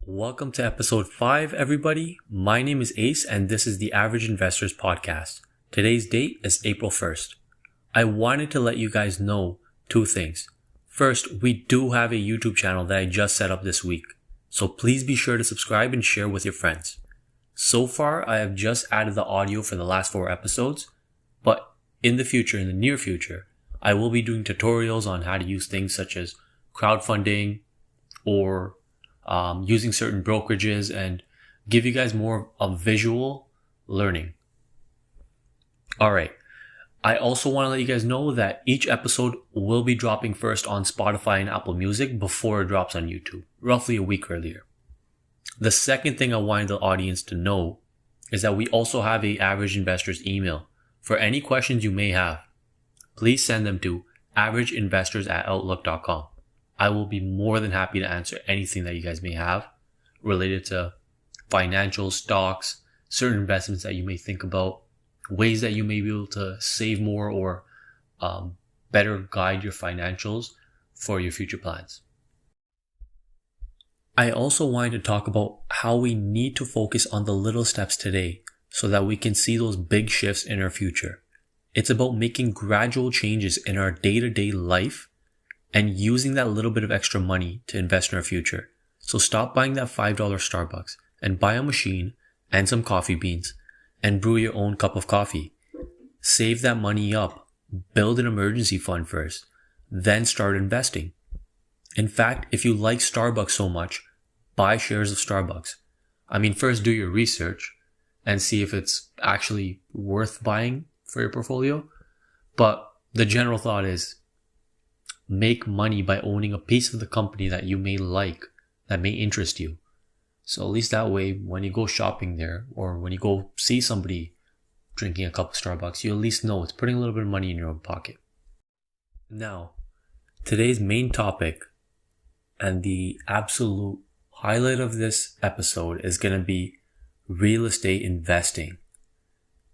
Welcome to episode 5, everybody. My name is Ace, and this is the Average Investors Podcast. Today's date is April 1st. I wanted to let you guys know two things. First, we do have a YouTube channel that I just set up this week, so please be sure to subscribe and share with your friends. So far, I have just added the audio for the last 4 episodes, but in the near future, I will be doing tutorials on how to use things such as crowdfunding or using certain brokerages and give you guys more of visual learning. Alright, I also want to let you guys know that each episode will be dropping first on Spotify and Apple Music before it drops on YouTube, roughly a week earlier. The second thing I wanted the audience to know is that we also have a Average Investors email. For any questions you may have, please send them to averageinvestors@outlook.com. I will be more than happy to answer anything that you guys may have related to financial stocks, certain investments that you may think about, ways that you may be able to save more or better guide your financials for your future plans. I also wanted to talk about how we need to focus on the little steps today so that we can see those big shifts in our future. It's about making gradual changes in our day-to-day life and using that little bit of extra money to invest in our future. So stop buying that $5 Starbucks and buy a machine and some coffee beans and brew your own cup of coffee. Save that money up, build an emergency fund first, then start investing. In fact, if you like Starbucks so much, buy shares of Starbucks. First do your research and see if it's actually worth buying for your portfolio. But the general thought is, make money by owning a piece of the company that you may like, that may interest you. So at least that way, when you go shopping there or when you go see somebody drinking a cup of Starbucks, you at least know it's putting a little bit of money in your own pocket. Now, today's main topic and the absolute highlight of this episode is going to be real estate investing.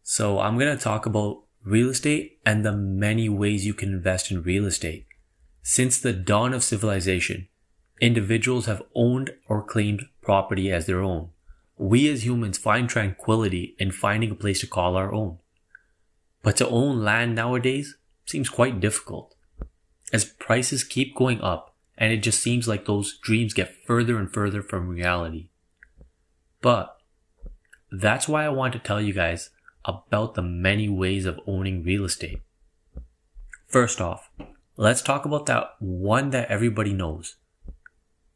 So I'm going to talk about real estate and the many ways you can invest in real estate. Since the dawn of civilization, individuals have owned or claimed property as their own. We as humans find tranquility in finding a place to call our own. But to own land nowadays seems quite difficult, as prices keep going up and it just seems like those dreams get further and further from reality. But that's why I want to tell you guys about the many ways of owning real estate. First off, let's talk about that one that everybody knows.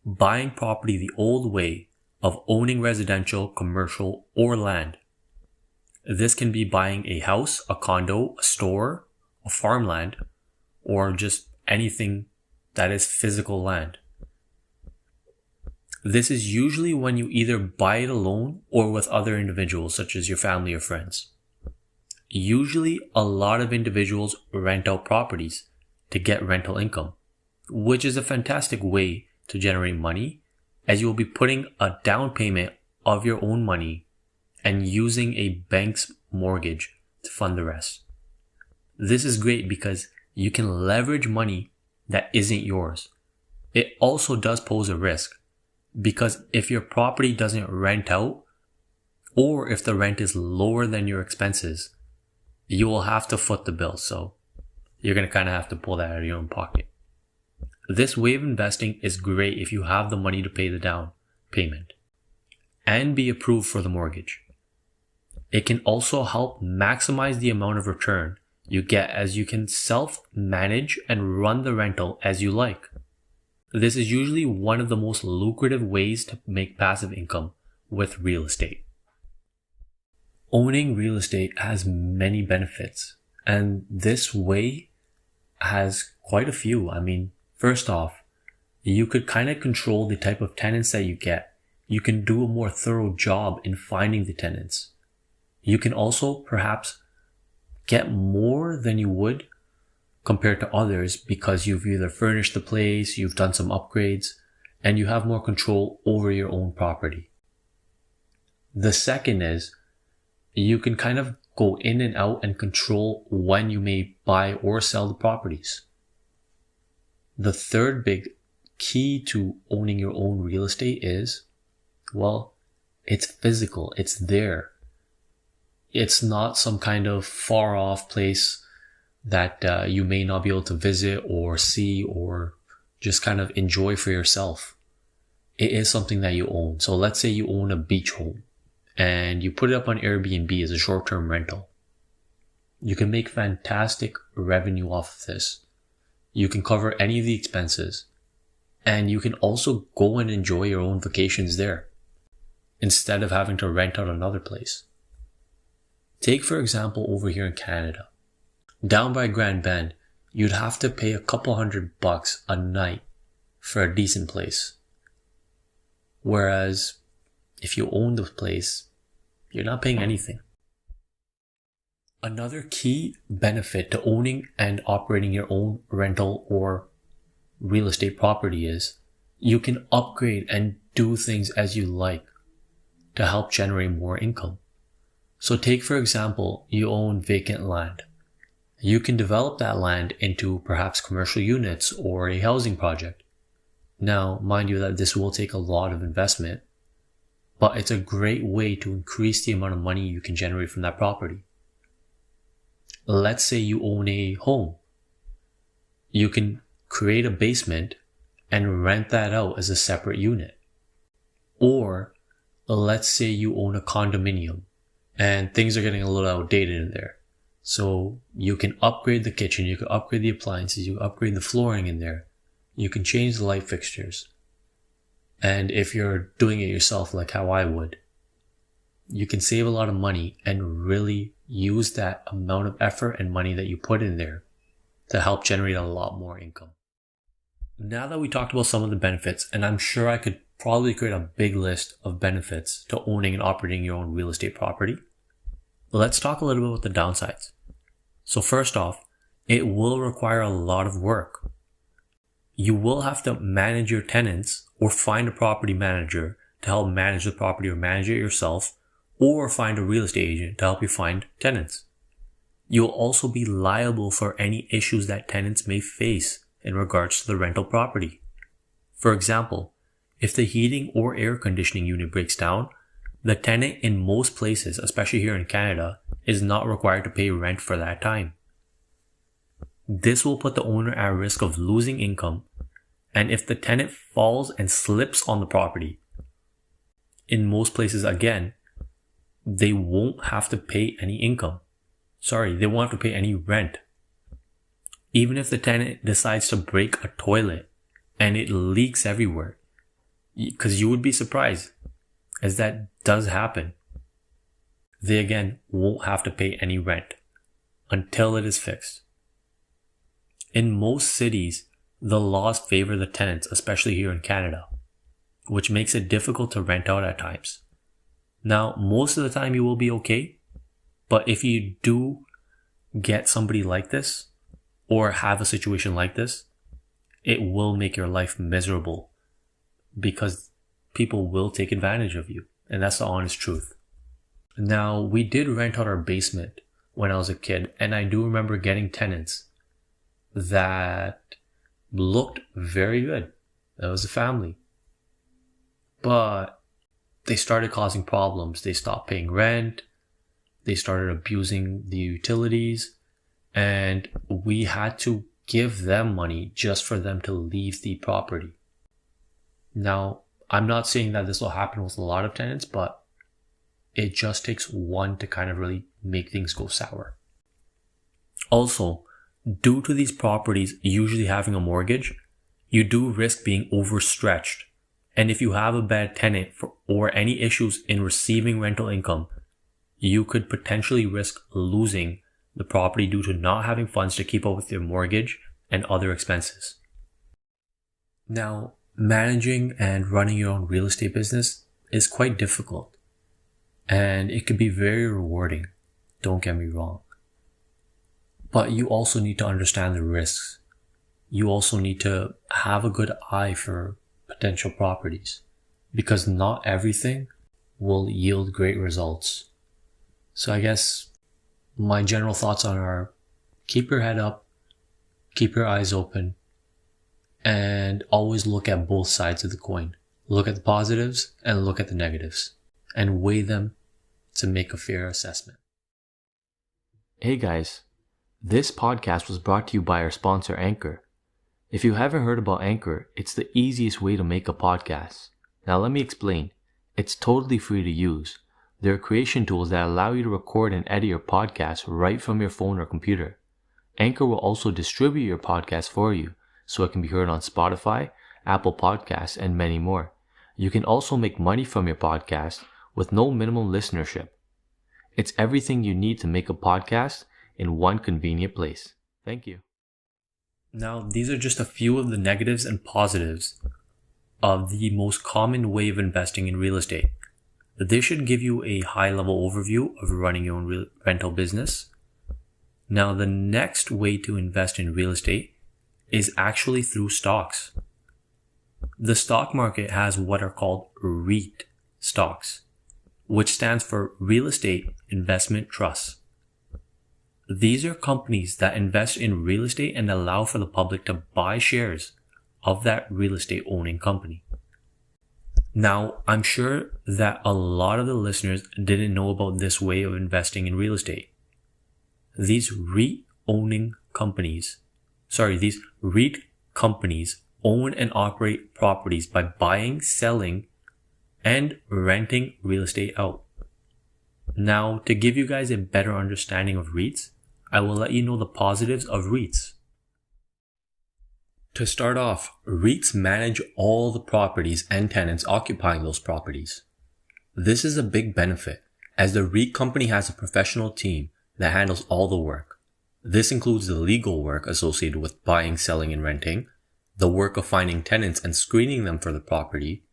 Buying property the old way of owning residential, commercial, or land. This can be buying a house, a condo, a store, a farmland, or just anything that is physical land. This is usually when you either buy it alone or with other individuals such as your family or friends. Usually, a lot of individuals rent out properties to get rental income, which is a fantastic way to generate money, as you will be putting a down payment of your own money and using a bank's mortgage to fund the rest. This is great because you can leverage money that isn't yours. It also does pose a risk, because if your property doesn't rent out, or if the rent is lower than your expenses, you will have to foot the bill. So you're going to kind of have to pull that out of your own pocket. This way of investing is great if you have the money to pay the down payment and be approved for the mortgage. It can also help maximize the amount of return you get, as you can self-manage and run the rental as you like. This is usually one of the most lucrative ways to make passive income with real estate. Owning real estate has many benefits, and this way has quite a few. First off, you could kind of control the type of tenants that you get. You can do a more thorough job in finding the tenants. You can also perhaps get more than you would compared to others because you've either furnished the place, you've done some upgrades, and you have more control over your own property. The second is you can kind of go in and out and control when you may buy or sell the properties. The third big key to owning your own real estate is Well, it's physical. It's there. It's not some kind of far off place that you may not be able to visit or see or just kind of enjoy for yourself. It is something that you own. So let's say you own a beach home and you put it up on Airbnb as a short-term rental. You can make fantastic revenue off of this. You can cover any of the expenses, and you can also go and enjoy your own vacations there instead of having to rent out another place. Take, for example, over here in Canada. Down by Grand Bend, you'd have to pay a couple $100 a night for a decent place. Whereas if you own the place, you're not paying anything. Another key benefit to owning and operating your own rental or real estate property is you can upgrade and do things as you like to help generate more income. So take, for example, you own vacant land. You can develop that land into perhaps commercial units or a housing project. Now, mind you that this will take a lot of investment, but it's a great way to increase the amount of money you can generate from that property. Let's say you own a home. You can create a basement and rent that out as a separate unit. Or let's say you own a condominium and things are getting a little outdated in there. So you can upgrade the kitchen, you can upgrade the appliances, you can upgrade the flooring in there. You can change the light fixtures. And if you're doing it yourself like how I would, you can save a lot of money and really use that amount of effort and money that you put in there to help generate a lot more income. Now that we talked about some of the benefits, and I'm sure I could probably create a big list of benefits to owning and operating your own real estate property, let's talk a little bit about the downsides. So first off, it will require a lot of work. You will have to manage your tenants or find a property manager to help manage the property or manage it yourself, or find a real estate agent to help you find tenants. You'll also be liable for any issues that tenants may face in regards to the rental property. For example, if the heating or air conditioning unit breaks down, the tenant in most places, especially here in Canada, is not required to pay rent for that time. This will put the owner at risk of losing income, and if the tenant falls and slips on the property, in most places again, they won't have to pay any income. They won't have to pay any rent. Even if the tenant decides to break a toilet and it leaks everywhere, because you would be surprised, as that does happen, they again won't have to pay any rent until it is fixed. In most cities, the laws favor the tenants, especially here in Canada, which makes it difficult to rent out at times. Now, most of the time you will be okay, but if you do get somebody like this or have a situation like this, it will make your life miserable because people will take advantage of you. And that's the honest truth. Now, we did rent out our basement when I was a kid, and I do remember getting tenants that looked very good. That was a family. But they started causing problems. They stopped paying rent. They started abusing the utilities. And we had to give them money just for them to leave the property. Now, I'm not saying that this will happen with a lot of tenants, but it just takes one to kind of really make things go sour. Also, due to these properties usually having a mortgage, you do risk being overstretched. And if you have a bad tenant or any issues in receiving rental income, you could potentially risk losing the property due to not having funds to keep up with your mortgage and other expenses. Now, managing and running your own real estate business is quite difficult, and it can be very rewarding, don't get me wrong. But you also need to understand the risks. You also need to have a good eye for potential properties, because not everything will yield great results. So I guess my general thoughts on are keep your head up, keep your eyes open, and always look at both sides of the coin. Look at the positives and look at the negatives and weigh them to make a fair assessment. Hey guys, this podcast was brought to you by our sponsor Anchor. If you haven't heard about Anchor, it's the easiest way to make a podcast. Now let me explain. It's totally free to use. There are creation tools that allow you to record and edit your podcast right from your phone or computer. Anchor will also distribute your podcast for you, so it can be heard on Spotify, Apple Podcasts, and many more. You can also make money from your podcast with no minimum listenership. It's everything you need to make a podcast in one convenient place. Thank you. Now, these are just a few of the negatives and positives of the most common way of investing in real estate. This should give you a high-level overview of running your own rental business. Now, the next way to invest in real estate is actually through stocks. The stock market has what are called REIT stocks, which stands for Real Estate Investment Trusts. These are companies that invest in real estate and allow for the public to buy shares of that real estate owning company. Now, I'm sure that a lot of the listeners didn't know about this way of investing in real estate. These REIT companies own and operate properties by buying, selling, and renting real estate out. Now, to give you guys a better understanding of REITs, I will let you know the positives of REITs. To start off, REITs manage all the properties and tenants occupying those properties. This is a big benefit, as the REIT company has a professional team that handles all the work. This includes the legal work associated with buying, selling, and renting, the work of finding tenants and screening them for the property,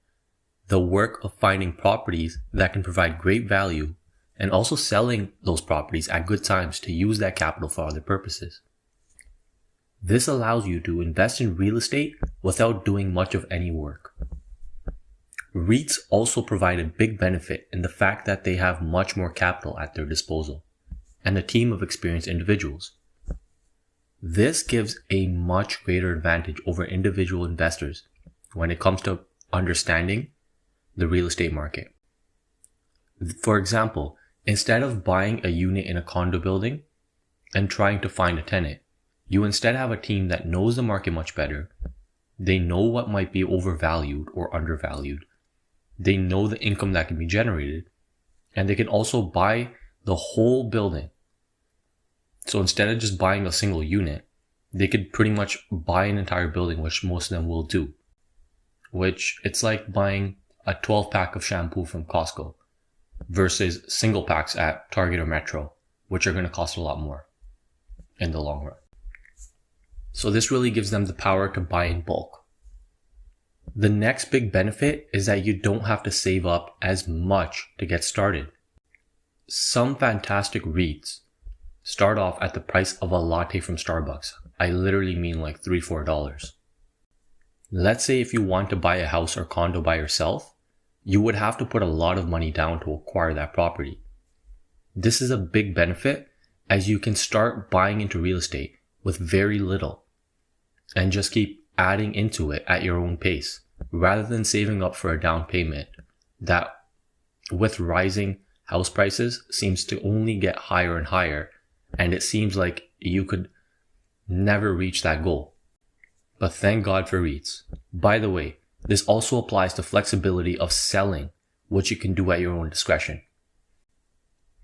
the work of finding properties that can provide great value, and also selling those properties at good times to use that capital for other purposes. This allows you to invest in real estate without doing much of any work. REITs also provide a big benefit in the fact that they have much more capital at their disposal and a team of experienced individuals. This gives a much greater advantage over individual investors when it comes to understanding the real estate market. For example, instead of buying a unit in a condo building and trying to find a tenant, you instead have a team that knows the market much better. They know what might be overvalued or undervalued. They know the income that can be generated, and they can also buy the whole building. So instead of just buying a single unit, they could pretty much buy an entire building, which most of them will do. Which it's like buying a 12-pack of shampoo from Costco versus single packs at Target or Metro, which are going to cost a lot more in the long run. So this really gives them the power to buy in bulk. The next big benefit is that you don't have to save up as much to get started. Some fantastic REITs start off at the price of a latte from Starbucks. I literally mean like $3-4. Let's say if you want to buy a house or condo by yourself, you would have to put a lot of money down to acquire that property. This is a big benefit as you can start buying into real estate with very little and just keep adding into it at your own pace rather than saving up for a down payment that with rising house prices seems to only get higher and higher, and it seems like you could never reach that goal. But thank God for REITs. By the way, this also applies to flexibility of selling, which you can do at your own discretion.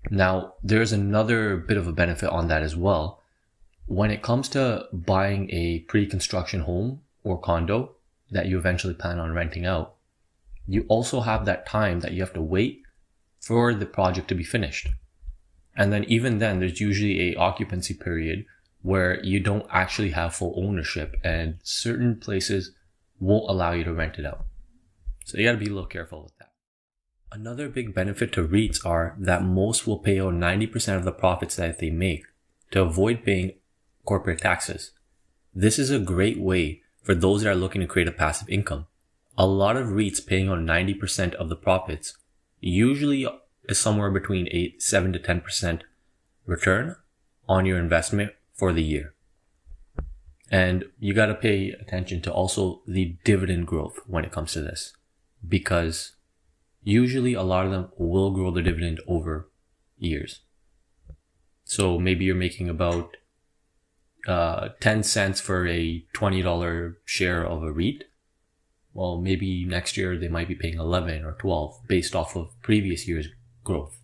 Now, there's another bit of a benefit on that as well. When it comes to buying a pre-construction home or condo that you eventually plan on renting out, you also have that time that you have to wait for the project to be finished. And then even then, there's usually a occupancy period where you don't actually have full ownership and certain places won't allow you to rent it out. So you got to be a little careful with that. Another big benefit to REITs are that most will pay out 90% of the profits that they make to avoid paying corporate taxes. This is a great way for those that are looking to create a passive income. A lot of REITs paying out 90% of the profits usually is somewhere between 7 to 10% return on your investment for the year. And you got to pay attention to also the dividend growth when it comes to this. because usually a lot of them will grow the dividend over years. So maybe you're making about 10 cents for a $20 share of a REIT. Well, maybe next year they might be paying 11 or 12 based off of previous year's growth.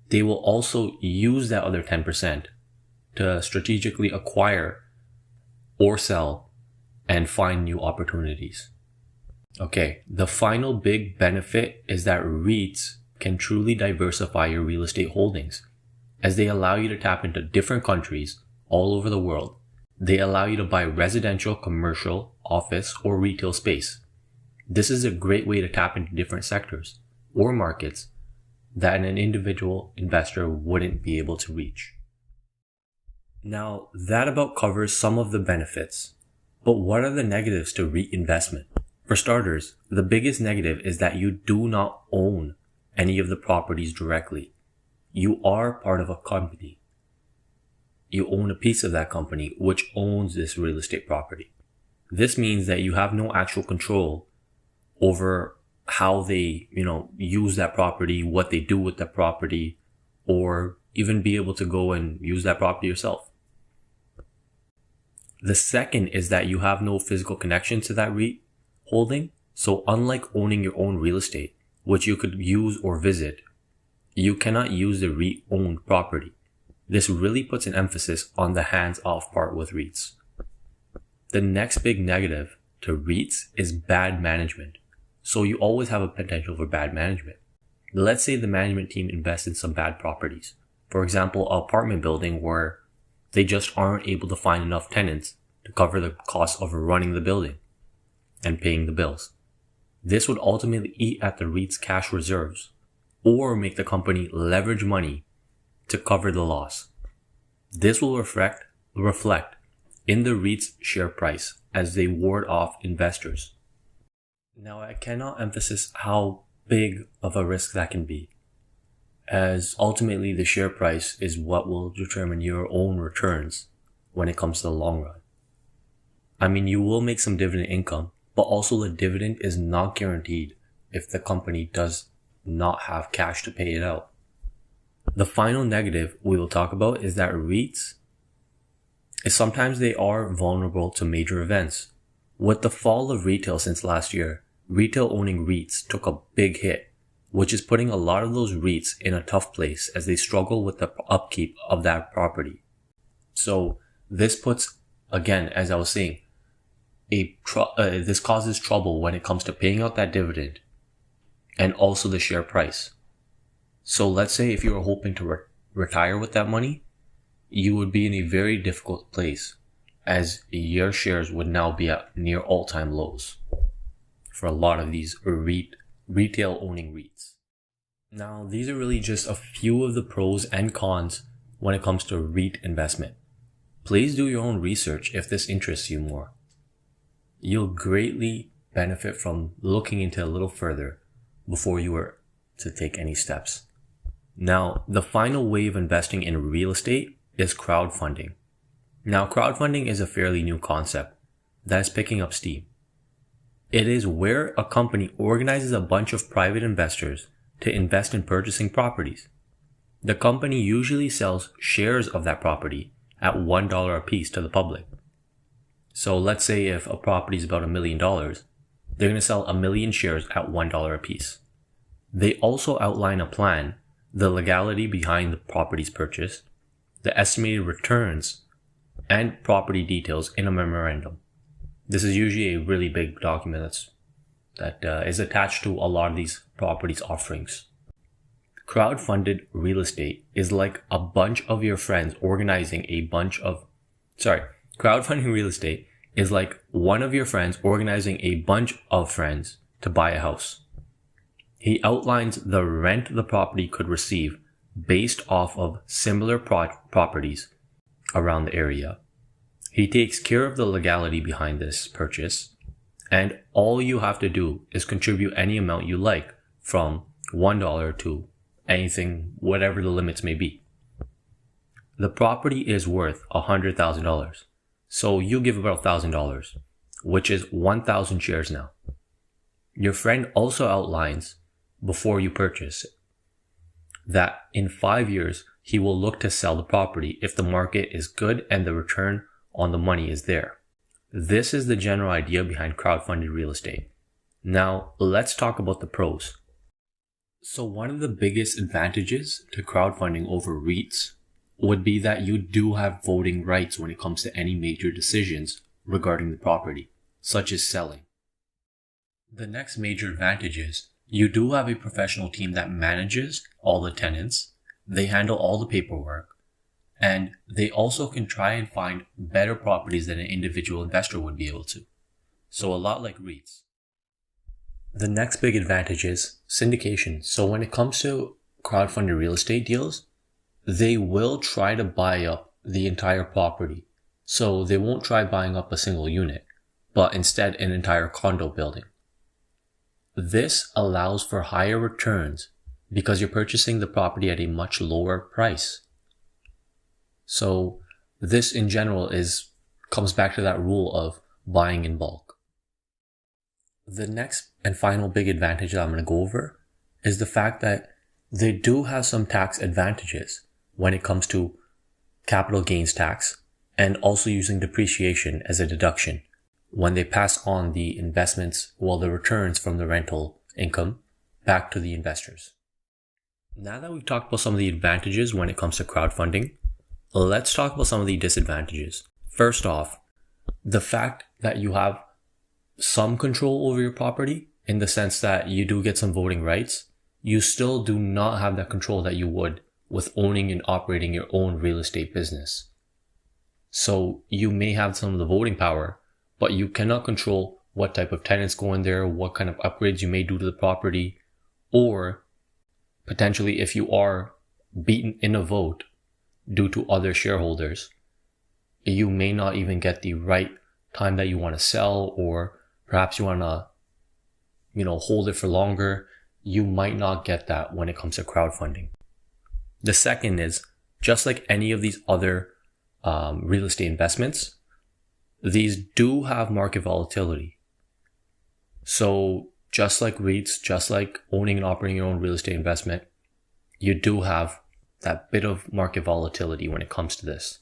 They will also use that other 10% to strategically acquire or sell and find new opportunities. Okay, the final big benefit is that REITs can truly diversify your real estate holdings, as they allow you to tap into different countries all over the world. They allow you to buy residential, commercial, office, or retail space. This is a great way to tap into different sectors or markets that an individual investor wouldn't be able to reach. Now, that about covers some of the benefits. But what are the negatives to REIT investment? For starters, the biggest negative is that you do not own any of the properties directly. You are part of a company. You own a piece of that company which owns this real estate property. This means that you have no actual control over how they, use that property, what they do with that property, or even be able to go and use that property yourself. The second is that you have no physical connection to that REIT holding. So unlike owning your own real estate, which you could use or visit, you cannot use the REIT owned property. This really puts an emphasis on the hands-off part with REITs. The next big negative to REITs is bad management. So you always have a potential for bad management. Let's say the management team invests in some bad properties. For example, an apartment building where they just aren't able to find enough tenants to cover the cost of running the building and paying the bills. This would ultimately eat at the REIT's cash reserves or make the company leverage money to cover the loss. This will reflect in the REIT's share price as they ward off investors. Now, I cannot emphasize how big of a risk that can be, as ultimately the share price is what will determine your own returns when it comes to the long run. I mean, you will make some dividend income, but also the dividend is not guaranteed if the company does not have cash to pay it out. The final negative we will talk about is that REITs, sometimes they are vulnerable to major events. With the fall of retail since last year, retail owning REITs took a big hit, which is putting a lot of those REITs in a tough place as they struggle with the upkeep of that property. So this puts, again, as I was saying, this causes trouble when it comes to paying out that dividend and also the share price. So let's say if you were hoping to retire with that money, you would be in a very difficult place as your shares would now be at near all-time lows for a lot of these retail owning REITs. Now, these are really just a few of the pros and cons when it comes to REIT investment. Please do your own research if this interests you more. You'll greatly benefit from looking into a little further before you were to take any steps. Now, the final way of investing in real estate is crowdfunding. Now, crowdfunding is a fairly new concept that is picking up steam. It is where a company organizes a bunch of private investors to invest in purchasing properties. The company usually sells shares of that property at $1 a piece to the public. So let's say if a property is about $1 million, they're going to sell 1 million shares at $1 a piece. They also outline a plan, the legality behind the property's purchase, the estimated returns, and property details in a memorandum. This is usually a really big document that is attached to a lot of these properties offerings. Crowdfunded real estate is like a bunch of your friends organizing crowdfunding real estate is like one of your friends organizing a bunch of friends to buy a house. He outlines the rent the property could receive based off of similar properties around the area. He takes care of the legality behind this purchase, and all you have to do is contribute any amount you like, from $1 to anything, whatever the limits may be. The property is worth $100,000. So you give about $1,000, which is 1,000 shares now. Your friend also outlines before you purchase that in 5 years, he will look to sell the property if the market is good and the return on the money is there. This is the general idea behind crowdfunded real estate. Now, let's talk about the pros. So one of the biggest advantages to crowdfunding over REITs would be that you do have voting rights when it comes to any major decisions regarding the property, such as selling. The next major advantage is you do have a professional team that manages all the tenants, they handle all the paperwork, and they also can try and find better properties than an individual investor would be able to. So a lot like REITs. The next big advantage is syndication. So when it comes to crowdfunded real estate deals, they will try to buy up the entire property. So they won't try buying up a single unit, but instead an entire condo building. This allows for higher returns because you're purchasing the property at a much lower price. So this in general comes back to that rule of buying in bulk. The next and final big advantage that I'm going to go over is the fact that they do have some tax advantages when it comes to capital gains tax and also using depreciation as a deduction when they pass on the investments, the returns from the rental income back to the investors. Now that we've talked about some of the advantages when it comes to crowdfunding, let's talk about some of the disadvantages. First off, the fact that you have some control over your property in the sense that you do get some voting rights, you still do not have that control that you would with owning and operating your own real estate business. So you may have some of the voting power, but you cannot control what type of tenants go in there, what kind of upgrades you may do to the property, or potentially if you are beaten in a vote due to other shareholders, you may not even get the right time that you want to sell, or perhaps you want to, hold it for longer. You might not get that when it comes to crowdfunding. The second is, just like any of these other real estate investments, these do have market volatility. So just like REITs, just like owning and operating your own real estate investment, you do have that bit of market volatility when it comes to this.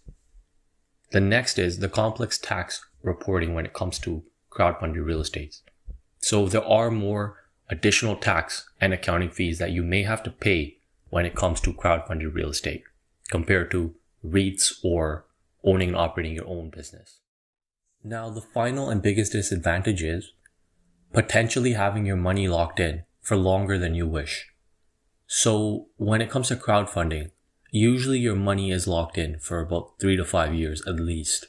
The next is the complex tax reporting when it comes to crowdfunded real estate. So there are more additional tax and accounting fees that you may have to pay when it comes to crowdfunded real estate compared to REITs or owning and operating your own business. Now, the final and biggest disadvantage is potentially having your money locked in for longer than you wish. So when it comes to crowdfunding, usually your money is locked in for about 3 to 5 years at least.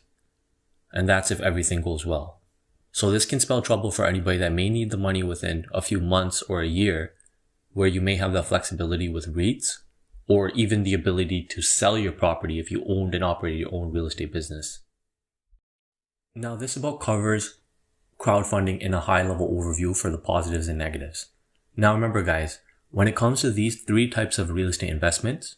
And that's if everything goes well. So this can spell trouble for anybody that may need the money within a few months or a year, where you may have that flexibility with REITs, or even the ability to sell your property if you owned and operated your own real estate business. Now, this about covers crowdfunding in a high-level overview for the positives and negatives. Now, remember, guys, when it comes to these 3 types of real estate investments,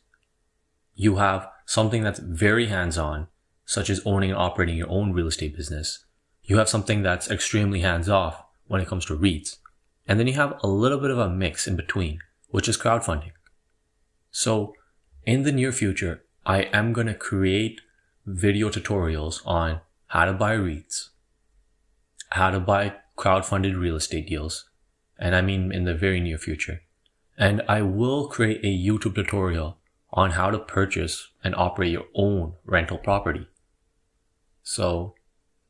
you have something that's very hands-on, such as owning and operating your own real estate business. You have something that's extremely hands-off when it comes to REITs. And then you have a little bit of a mix in between, which is crowdfunding. So in the near future, I am going to create video tutorials on how to buy REITs, how to buy crowdfunded real estate deals, and I mean in the very near future. And I will create a YouTube tutorial on how to purchase and operate your own rental property. So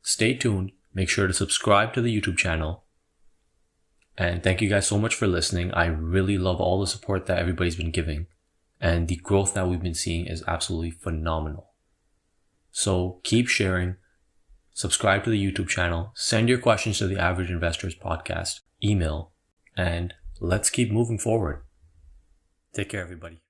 stay tuned, make sure to subscribe to the YouTube channel, and thank you guys so much for listening. I really love all the support that everybody's been giving, and the growth that we've been seeing is absolutely phenomenal. So keep sharing, subscribe to the YouTube channel, send your questions to the Average Investors Podcast email, and let's keep moving forward. Take care, everybody.